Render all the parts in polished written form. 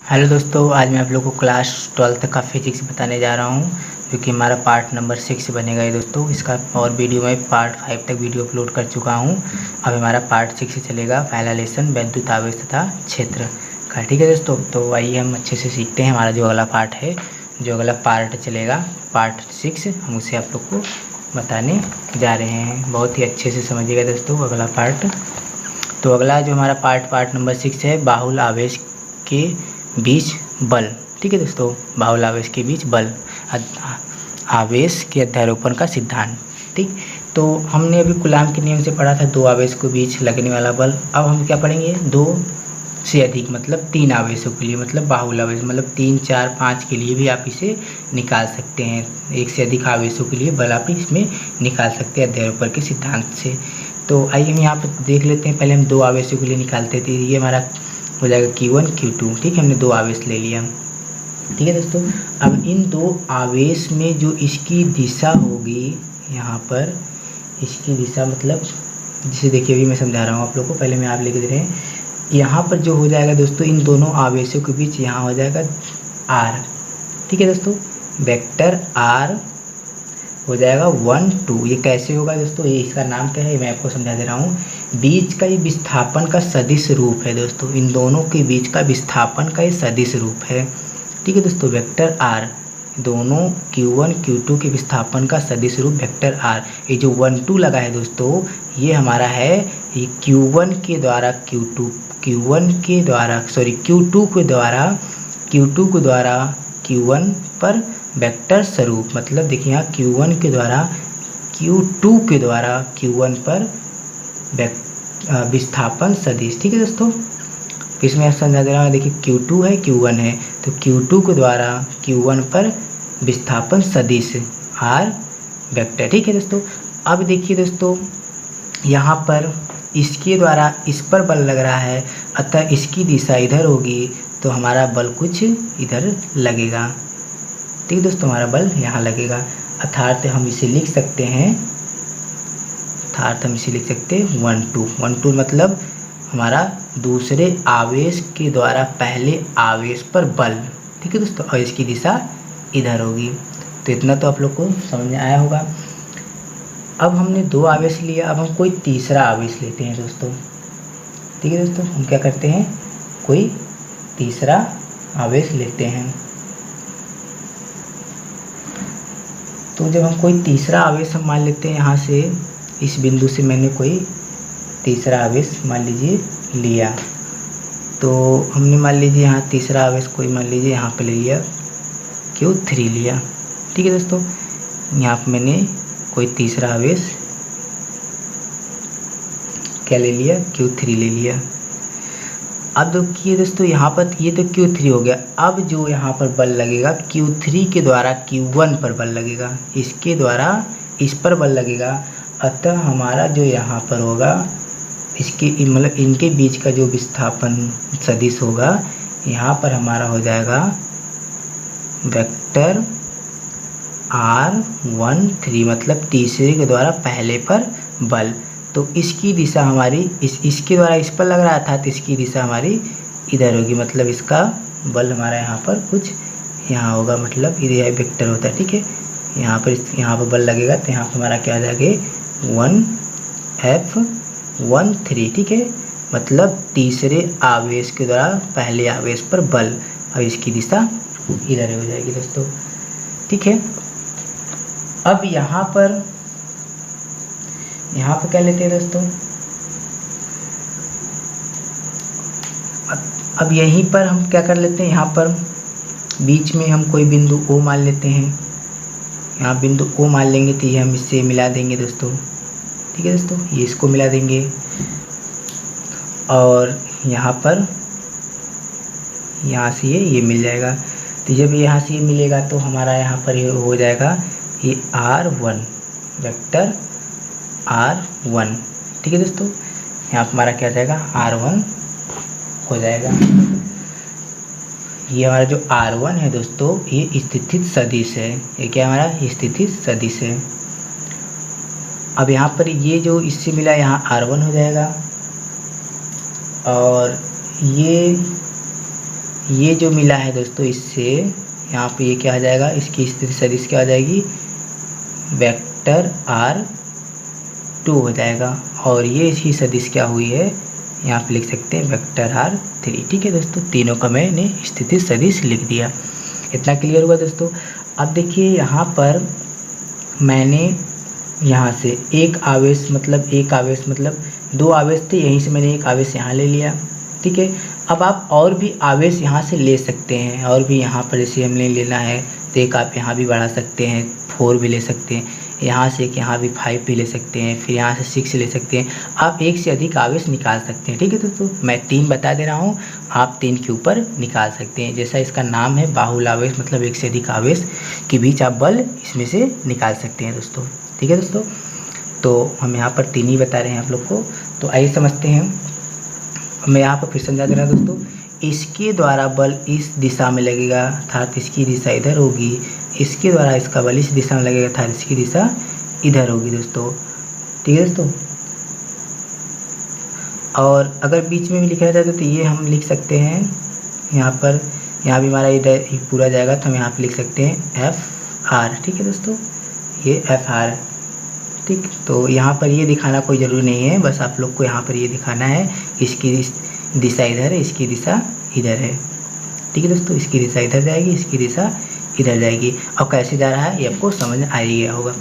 Hello दोस्तों, आज मैं आप लोगों को क्लास 12th का फिजिक्स बताने जा रहा हूँ, जो कि हमारा पार्ट नंबर 6 बनेगा ये दोस्तों। इसका और वीडियो में पार्ट 5 तक वीडियो अपलोड कर चुका हूँ। अब हमारा पार्ट 6 से चलेगा पहला लेसन वैद्युत आवेश तथा क्षेत्र का। ठीक है दोस्तों, तो आइए हम अच्छे से सीखते हैं। हमारा जो अगला पार्ट है, जो अगला पार्ट चलेगा पार्ट 6, हम उसे आप लोग को बताने जा रहे हैं। बहुत ही अच्छे से समझिएगा दोस्तों अगला पार्ट। तो अगला जो हमारा पार्ट नंबर 6 है, बाहुल आवेश के बीच बल। ठीक है दोस्तों, बाहुल आवेश के बीच बल, आवेश के अध्यारोपण का सिद्धांत। ठीक, तो हमने अभी कूलाम के नियम से पढ़ा था दो आवेश के बीच लगने वाला बल। अब हम क्या पढ़ेंगे, दो से अधिक मतलब 3 आवेशों के लिए, मतलब बाहुल आवेश, मतलब 3, 4, 5 के लिए भी आप इसे निकाल सकते हैं। एक से अधिक आवेशों के लिए बल आप इसमें निकाल सकते हैं अध्यारोपण के सिद्धांत से। तो आइए हम यहाँ पर देख लेते हैं। पहले हम दो आवेशों के लिए निकालते थे। ये हमारा हो जाएगा Q1 Q2। ठीक है, हमने दो आवेश ले लिया। ठीक है दोस्तों, अब इन दो आवेश में जो इसकी दिशा होगी, यहाँ पर इसकी दिशा मतलब जिसे देखिए अभी मैं समझा रहा हूँ आप लोग को, पहले मैं आप लेके दे रहे हैं। यहाँ पर जो हो जाएगा दोस्तों, इन दोनों आवेशों के बीच यहाँ हो जाएगा R। ठीक है दोस्तों, वेक्टर R हो जाएगा 1, 2। ये कैसे होगा दोस्तों, ये इसका नाम क्या है मैं आपको समझा दे रहा हूँ। बीच का ये विस्थापन का सदिश रूप है दोस्तों, इन दोनों के बीच का विस्थापन का ये सदिश रूप है। ठीक है दोस्तों, वेक्टर R, दोनों Q1 Q2 के विस्थापन का सदिश रूप वेक्टर R। ये जो 1, 2 लगा है दोस्तों, ये हमारा है ये Q1 के द्वारा Q2 के द्वारा Q1 पर वेक्टर स्वरूप, मतलब देखिए यहाँ Q1 के द्वारा Q2 के द्वारा Q1 पर विस्थापन सदिश। ठीक है दोस्तों, इसमें समझा दे रहा हूँ। देखिए Q2 है Q1 है, तो Q2 के द्वारा Q1 पर विस्थापन सदिश R वेक्टर। ठीक है दोस्तों, अब देखिए दोस्तों यहाँ पर इसके द्वारा इस पर बल लग रहा है, अतः इसकी दिशा इधर होगी, तो हमारा बल कुछ इधर लगेगा। ठीक है दोस्तों, हमारा बल यहाँ लगेगा। अर्थात हम इसे लिख सकते हैं 1, 2 मतलब हमारा दूसरे आवेश के द्वारा पहले आवेश पर बल। ठीक है दोस्तों, और इसकी दिशा इधर होगी। तो इतना तो आप लोग को समझ में आया होगा। अब हमने दो आवेश लिया, अब हम कोई तीसरा आवेश लेते हैं दोस्तों। ठीक है दोस्तों, हम क्या करते हैं, कोई तीसरा आवेश लेते हैं। तो जब हम कोई तीसरा आवेश हम मान लेते हैं, यहाँ से इस बिंदु से मैंने कोई तीसरा आवेश मान लीजिए लिया, तो हमने मान लीजिए यहाँ तीसरा आवेश कोई मान लीजिए यहाँ पे ले लिया Q3 लिया। ठीक है दोस्तों, यहाँ पे मैंने कोई तीसरा आवेश क्या ले लिया, Q3 ले लिया। अब देखिए दोस्तों यहाँ पर ये तो Q3 हो गया। अब जो यहाँ पर बल लगेगा Q3 के द्वारा Q1 पर बल लगेगा, इसके द्वारा इस पर बल लगेगा। अतः हमारा जो यहाँ पर होगा, इसके मतलब इनके बीच का जो विस्थापन सदिश होगा, यहाँ पर हमारा हो जाएगा वेक्टर R13, मतलब तीसरे के द्वारा पहले पर बल। तो इसकी दिशा हमारी इसके द्वारा इस पर लग रहा था, तो इसकी दिशा हमारी इधर होगी, मतलब इसका बल हमारा यहाँ पर कुछ यहाँ होगा, मतलब इधर वेक्टर होता है। ठीक है, यहाँ पर बल लगेगा, तो यहाँ पर हमारा क्या आ जाएगा 1F13। ठीक है, मतलब तीसरे आवेश के द्वारा पहले आवेश पर बल, और इसकी दिशा इधर हो जाएगी दोस्तों। ठीक है, अब यहाँ पर क्या लेते हैं दोस्तों, अब यहीं पर हम क्या कर लेते हैं, यहाँ पर बीच में हम कोई बिंदु O मान लेते हैं। यहाँ बिंदु O मान लेंगे, तो ये हम इससे मिला देंगे दोस्तों। ठीक है दोस्तों, ये इसको मिला देंगे, और यहाँ पर यहाँ से ये मिल जाएगा। तो जब यहाँ से ये मिलेगा, तो हमारा यहाँ पर ये हो जाएगा ये R1, वेक्टर R1। ठीक है दोस्तों, यहाँ पर हमारा क्या जाएगा R1 हो जाएगा। ये हमारा जो R1 है दोस्तों, ये स्थितिज सदिश है। ये क्या हमारा स्थितिज सदिश है। अब यहाँ पर ये जो इससे मिला, यहाँ R1 हो जाएगा, और ये ये जो मिला है दोस्तों, इससे यहाँ पे ये क्या आ जाएगा, इसकी स्थिति सदिश क्या आ जाएगी, वेक्टर R2 हो जाएगा। और ये इसकी सदिश क्या हुई है, यहाँ पे लिख सकते हैं वेक्टर R3। ठीक है दोस्तों, तीनों का मैंने स्थिति सदिश लिख दिया। इतना क्लियर हुआ दोस्तों। अब देखिए यहाँ पर मैंने यहाँ से एक आवेश मतलब दो आवेश थे, यहीं से मैंने एक आवेश यहाँ ले लिया। ठीक है, अब आप और भी आवेश यहाँ से ले सकते हैं, और भी यहाँ पर जैसे हमने लेना है तो एक आप यहाँ भी बढ़ा सकते हैं, 4 भी ले सकते हैं, यहाँ से एक यहाँ भी 5 भी ले सकते हैं, फिर यहाँ से 6 ले सकते हैं। आप एक से अधिक आवेश निकाल सकते हैं। ठीक है दोस्तों, मैं 3 बता दे रहा हूँ, आप 3 के ऊपर निकाल सकते हैं। जैसा इसका नाम है बाहुल आवेश, मतलब एक से अधिक आवेश के बीच आप बल इसमें से निकाल सकते हैं दोस्तों। ठीक है दोस्तों, तो हम यहाँ पर 3 ही बता रहे हैं आप लोग को। तो आइए समझते हैं। मैं यहाँ पर फिर समझा दे रहा हूँ दोस्तों, इसके द्वारा बल इस दिशा में लगेगा, अर्थात इसकी दिशा इधर होगी। इसके द्वारा इसका बल इस दिशा में लगेगा, अर्थात इसकी दिशा इधर होगी दोस्तों। ठीक है दोस्तों, और अगर बीच में भी लिखा जाता है तो ये हम लिख सकते हैं यहाँ पर, यहाँ भी हमारा इधर पूरा जाएगा तो हम यहाँ पर लिख सकते हैं FR। ठीक है दोस्तों, ये FR। ठीक, तो यहाँ पर ये दिखाना कोई ज़रूरी नहीं है, बस आप लोग को यहाँ पर ये दिखाना है इसकी दिशा इधर है, इसकी दिशा इधर है। ठीक है दोस्तों, इसकी दिशा इधर जाएगी, इसकी दिशा इधर जाएगी। और कैसे जा रहा है ये आपको समझ आ ही गया होगा।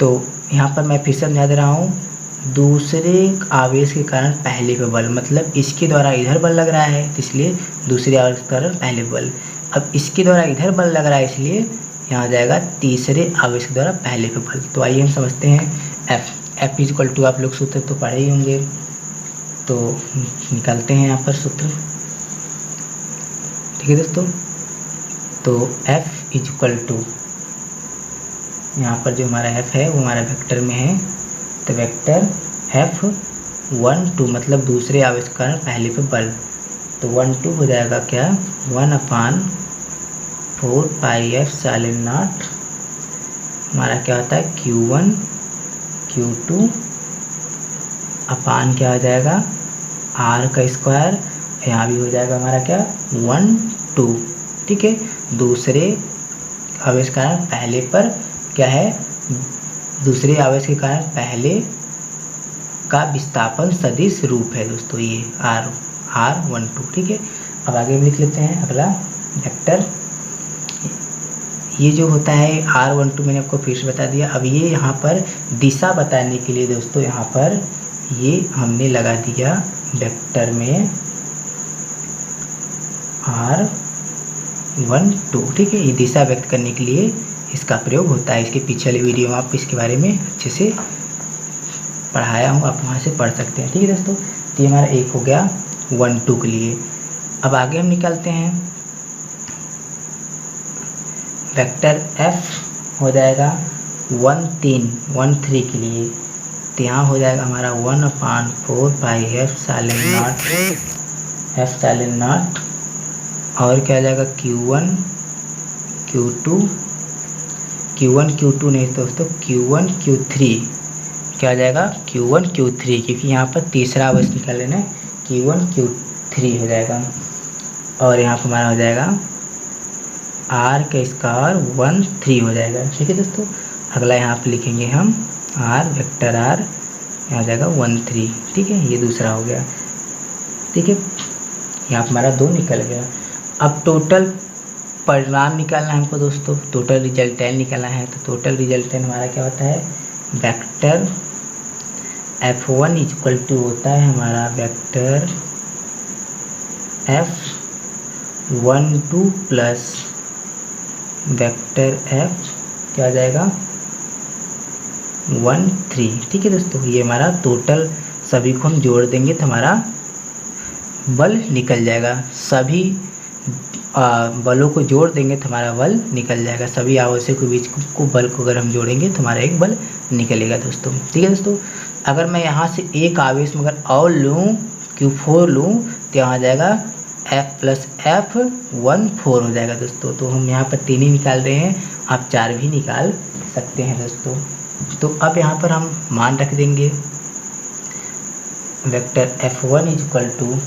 तो यहाँ पर मैं फिर से समझा दे रहा हूँ, दूसरे आवेश के कारण पहले पे बल, मतलब इसके द्वारा इधर बल लग रहा है इसलिए दूसरे आवेश के कारण पहले बल। अब इसके द्वारा इधर बल लग रहा है इसलिए यहाँ जाएगा तीसरे आवेश के द्वारा पहले पे बल। तो आइए हम समझते हैं F इक्वल टू, आप लोग सूत्र तो पढ़े ही होंगे, तो निकालते हैं यहाँ पर सूत्र। ठीक है दोस्तों, तो F इक्वल टू, यहाँ पर जो हमारा F है वो हमारा वेक्टर में है, तो वेक्टर F12 मतलब दूसरे आवेश के कारण पहले पे बल। तो 12 हो जाएगा क्या, 1/4 पाई F0 हमारा क्या होता है Q1 Q2 अपान क्या हो जाएगा R का स्क्वायर, यहाँ भी हो जाएगा हमारा क्या 1 2। ठीक है, दूसरे आवेश के कारण पहले पर क्या है, दूसरे आवेश के कारण पहले का विस्थापन सदिश रूप है दोस्तों, ये R12। ठीक है, अब आगे हम लिख लेते हैं अगला वेक्टर। ये जो होता है R12 मैंने आपको फिर से बता दिया। अब ये यहाँ पर दिशा बताने के लिए दोस्तों, यहाँ पर ये हमने लगा दिया वेक्टर में R12। ठीक है, ये दिशा व्यक्त करने के लिए इसका प्रयोग होता है। इसके पिछले वीडियो में आप इसके बारे में अच्छे से पढ़ाया हूँ, आप वहाँ से पढ़ सकते हैं। ठीक है दोस्तों, तो ये हमारा एक हो गया 1 2 के लिए। अब आगे हम निकालते हैं वेक्टर F हो जाएगा 1 3 के लिए, तो यहाँ हो जाएगा हमारा 1/4 पाई F0 और क्या आ जाएगा Q1 Q2 नहीं दोस्तों, Q1 Q3 क्या आ जाएगा Q1 Q3, क्योंकि यहाँ पर तीसरा आवेश निकाल लेना है, Q1 Q3 हो जाएगा। और यहाँ पर हमारा हो जाएगा R का स्क्वायर 1 3 हो जाएगा। ठीक है दोस्तों, अगला यहाँ पर लिखेंगे हम R वेक्टर R, यहाँ जाएगा 1 3। ठीक है, ये दूसरा हो गया। ठीक है, यहाँ पर हमारा 2 निकल गया। अब टोटल परिणाम निकालना है हमको दोस्तों, टोटल रिजल्टेंट निकालना है। तो टोटल रिजल्टेंट हमारा क्या होता है, वेक्टर F1 इक्वल टू होता है हमारा vector F12 plus vector F क्या आ जाएगा 1 3। ठीक है दोस्तों, ये हमारा टोटल सभी को हम जोड़ देंगे तो हमारा बल निकल जाएगा। सभी बलों को जोड़ देंगे तो हमारा बल निकल जाएगा। सभी आवेशों के बीच को बल को अगर हम जोड़ेंगे तो हमारा एक बल निकलेगा दोस्तों। ठीक है दोस्तों, अगर मैं यहाँ से एक आवेश में अगर और लूँ Q4 लूँ तो यहाँ आ जाएगा F प्लस F14 हो जाएगा दोस्तों। तो हम यहाँ पर 3 ही निकाल रहे हैं, आप 4 भी निकाल सकते हैं दोस्तों। तो अब यहाँ पर हम मान रख देंगे vector F1 equal to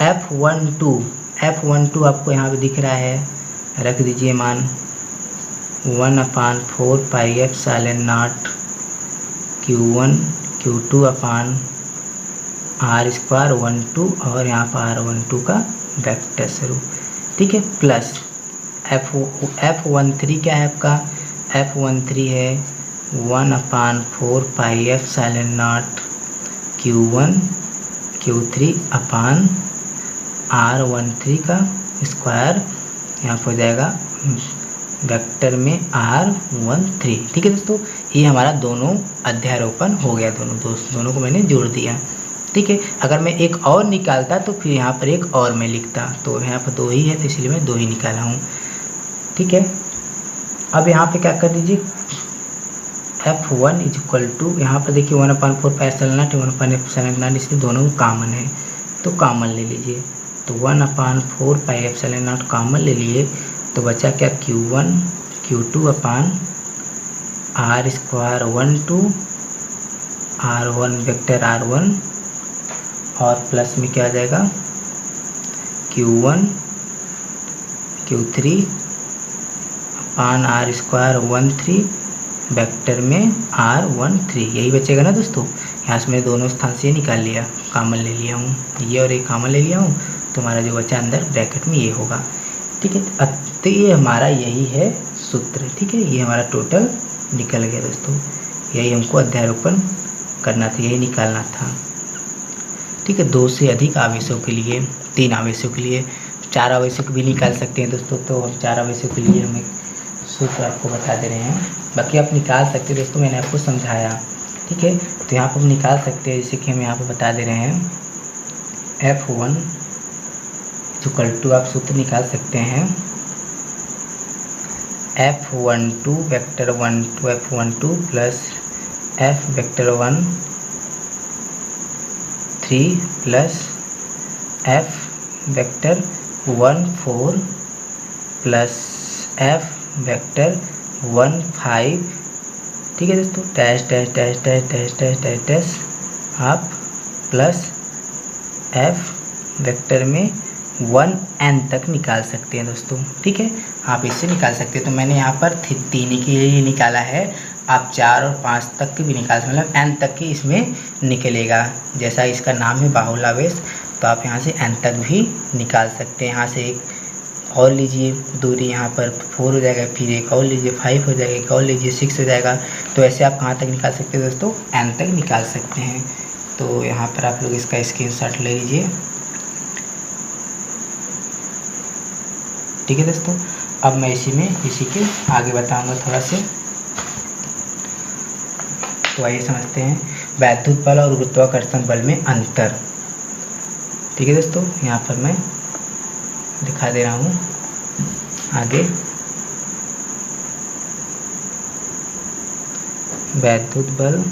F12 F12 आपको यहाँ पे दिख रहा है, रख दीजिए मान 1/4 pi epsilon not Q1 Q2 upon R square 12 और यहाँ पर R12 का वेक्टर स्वरूप, ठीक है। प्लस F13 क्या है आपका, F13 है 1/4 pi epsilon not Q1 Q3 upon R13 का स्क्वायर, यहाँ पर हो जाएगा वेक्टर में R13, ठीक है दोस्तों। ये हमारा दोनों अध्यारोपण हो गया, दोनों को मैंने जोड़ दिया, ठीक है। अगर मैं एक और निकालता तो फिर यहाँ पर एक और मैं लिखता, तो यहाँ पर 2 ही है तो इसलिए मैं 2 ही निकाला हूँ, ठीक है। अब यहाँ पे क्या कर दीजिए, F1 इज इक्वल टू, यहाँ पर देखिए 1/4 पाई एप्सिलॉन नॉट 1/4 नॉट, इसलिए दोनों कॉमन है तो कॉमन ले लीजिए। तो 1/4 पाई एप्सिलॉन नॉट कॉमन ले लिए तो बचा क्या, Q1 Q2 अपान R square 12 R1 vector R1 और प्लस में क्या आ जाएगा Q1 Q3 अपान R स्क्वायर 13 वेक्टर में R13, यही बचेगा ना दोस्तों। यहाँ से मैंने दोनों स्थान से निकाल लिया, कॉमन ले लिया हूँ, ये और एक कॉमन ले लिया हूँ, तो हमारा जो बचा अंदर ब्रैकेट में ये होगा, ठीक है। तो ये हमारा यही है सूत्र, ठीक है। ये हमारा टोटल निकल गया दोस्तों, यही हमको अध्यारोपण करना था, यही निकालना था, ठीक है। 2 से अधिक आवेशों के लिए, 3 आवेशों के लिए, 4 आवेशों भी निकाल सकते हैं दोस्तों। तो हम 4 आवेशों के लिए हम एक सूत्र आपको बता दे रहे हैं, बाकी आप निकाल सकते हैं दोस्तों, मैंने आपको समझाया, ठीक है। तो यहाँ पर हम निकाल सकते हैं, जैसे कि हम यहाँ पर बता दे रहे हैं F1 इक्वल टू, आप सूत्र निकाल सकते हैं F12 vector 12 F12 plus F vector 13 plus F vector 14 plus F vector 15, ठीक है दोस्तों, dash dash dash dash dash dash dash dash आप प्लस F वेक्टर में 1n तक निकाल सकते हैं दोस्तों, ठीक है। आप इससे निकाल सकते हैं, तो मैंने यहाँ पर 3 के लिए निकाला है, आप 4 और 5 तक की भी निकाल सकते, मतलब n तक की इसमें निकलेगा। जैसा इसका नाम है बाहुल आवेश, तो आप यहाँ से n तक भी निकाल सकते हैं। यहाँ से एक और लीजिए दूरी, यहाँ पर 4 हो जाएगा, फिर एक और लीजिए 5 हो जाएगा, एक और लीजिए 6 हो जाएगा। तो ऐसे आप कहाँ तक निकाल सकते हैं दोस्तों, n तक निकाल सकते हैं। तो यहाँ पर आप लोग इसका स्क्रीनशॉट ले लीजिए, ठीक है दोस्तों। अब मैं इसी के आगे बताऊंगा थोड़ा से, तो आइए समझते हैं वैद्युत बल और गुरुत्वाकर्षण बल में अंतर, ठीक है दोस्तों। यहाँ पर मैं दिखा दे रहा हूँ आगे, वैद्युत बल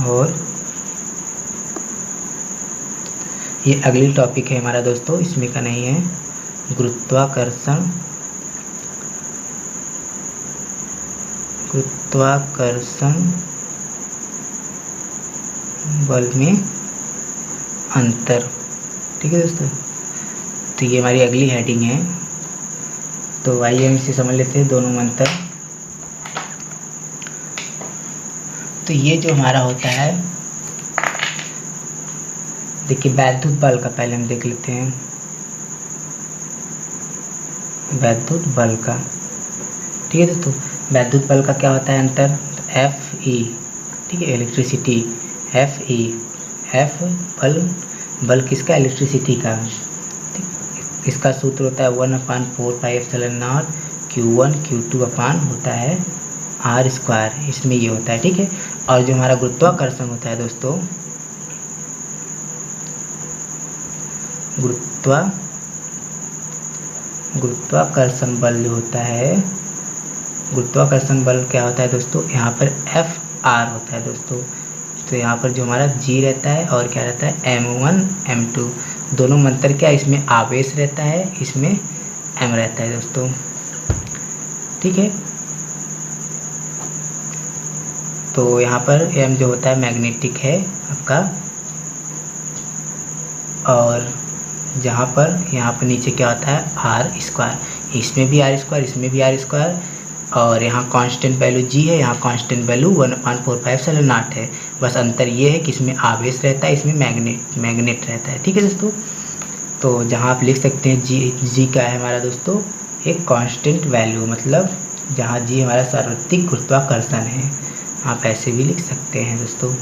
और ये अगली टॉपिक है हमारा दोस्तों, इसमें का नहीं है, गुरुत्वाकर्षण बल में अंतर, ठीक है दोस्तों। तो ये हमारी अगली हेडिंग है, तो आइए हम इसे समझ लेते हैं, दोनों में अंतर। तो ये जो हमारा होता है, देखिए वैद्युत बल का पहले हम देख लेते हैं, वैद्युत बल का, ठीक है दोस्तों। वैद्युत बल का क्या होता है अंतर, Fe, ठीक है, इलेक्ट्रिसिटी, Fe, F बल किसका, इलेक्ट्रिसिटी का, ठीक। इसका सूत्र होता है 1/4 pi epsilon not Q1 Q2 अपान होता है R स्क्वायर, इसमें ये होता है, ठीक है। और जो हमारा गुरुत्वाकर्षण होता है दोस्तों, गुरुत्वाकर्षण बल जो होता है, गुरुत्वाकर्षण बल क्या होता है दोस्तों, यहाँ पर Fr होता है दोस्तों। तो यहाँ पर जो हमारा G रहता है और क्या रहता है M1 M2, दोनों में अंतर क्या है, इसमें आवेश रहता है, इसमें M रहता है दोस्तों, ठीक है। तो यहाँ पर M जो होता है मैग्नेटिक है आपका, और जहाँ पर यहाँ पर नीचे क्या होता है आर स्क्वायर, इसमें भी आर स्क्वायर, इसमें भी आर स्क्वायर, और यहाँ कांस्टेंट वैल्यू जी है, यहाँ कांस्टेंट वैल्यू 1/4πε0 है। बस अंतर ये है कि इसमें आवेश रहता है, इसमें मैग्नेट रहता है। ठीक है दोस्तों, तो जहाँ आप लिख सकते हैं जी क्या है हमारा दोस्तों एक कांस्टेंट वैल्यू, मतलब जहाँ जी हमारा सार्वत्रिक गुरुत्वाकर्षण है, आप ऐसे भी लिख सकते हैं दोस्तों,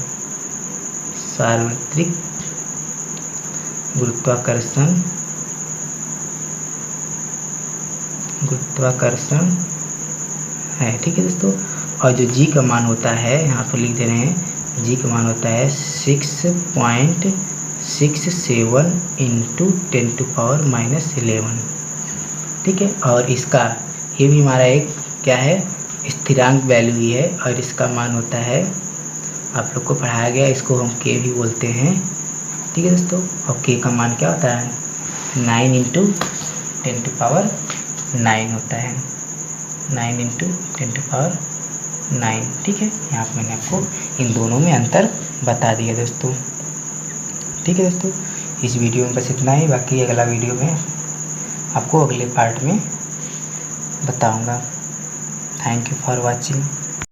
सार्वत्रिक गुरुत्वाकर्षण है। ठीक है दोस्तों, और जो जी का मान होता है यहाँ पर लिख दे रहे हैं, जी का मान होता है 6.67 × 10⁻11। ठीक है, और इसका ये भी हमारा एक क्या है स्थिरांक वैल्यू ही है, और इसका मान होता है, आप लोग को पढ़ाया गया, इसको हम के भी बोलते हैं। ठीक है दोस्तों, और के का मान क्या होता है 9 × 10⁹ होता है, 9 × 10⁹। ठीक है, यहाँ पर मैंने आपको इन दोनों में अंतर बता दिया दोस्तों। ठीक है दोस्तों, इस वीडियो में बस इतना ही, बाकी अगला वीडियो में आपको अगले पार्ट में बताऊंगा। Thank you for watching.